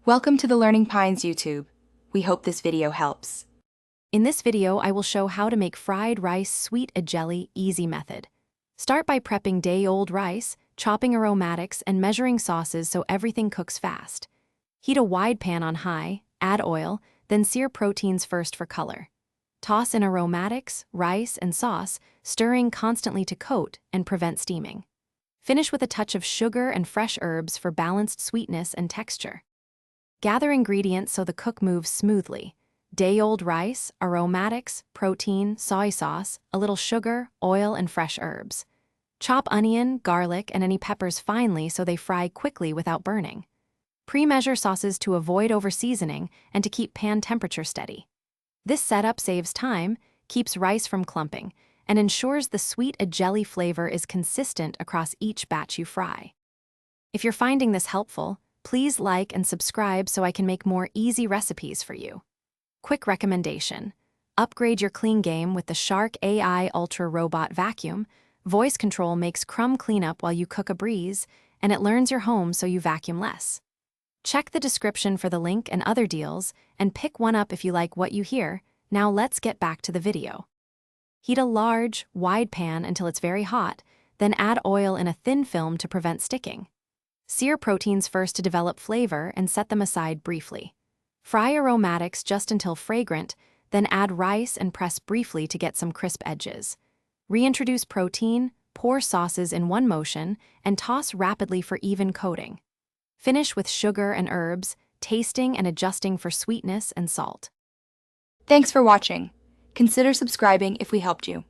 Welcome to the Learning Pines YouTube. We hope this video helps. In this video, I will show how to make fried rice sweet Adjeley easy method. Start by prepping day-old rice, chopping aromatics, and measuring sauces so everything cooks fast. Heat a wide pan on high, add oil, then sear proteins first for color. Toss in aromatics, rice, and sauce, stirring constantly to coat and prevent steaming. Finish with a touch of sugar and fresh herbs for balanced sweetness and texture. Gather ingredients so the cook moves smoothly. Day-old rice, aromatics, protein, soy sauce, a little sugar, oil, and fresh herbs. Chop onion, garlic, and any peppers finely so they fry quickly without burning. Pre-measure sauces to avoid over-seasoning and to keep pan temperature steady. This setup saves time, keeps rice from clumping, and ensures the sweet Adjeley flavor is consistent across each batch you fry. If you're finding this helpful, please like and subscribe so I can make more easy recipes for you. Quick recommendation: upgrade your clean game with the Shark AI Ultra Robot Vacuum. Voice control makes crumb cleanup while you cook a breeze, and it learns your home so you vacuum less. Check the description for the link and other deals, and pick one up if you like what you hear. Now let's get back to the video. Heat a large, wide pan until it's very hot, then add oil in a thin film to prevent sticking. Sear proteins first to develop flavor and set them aside briefly. Fry aromatics just until fragrant, then add rice and press briefly to get some crisp edges. Reintroduce protein, pour sauces in one motion, and toss rapidly for even coating. Finish with sugar and herbs, tasting and adjusting for sweetness and salt. Thanks for watching. Consider subscribing if we helped you.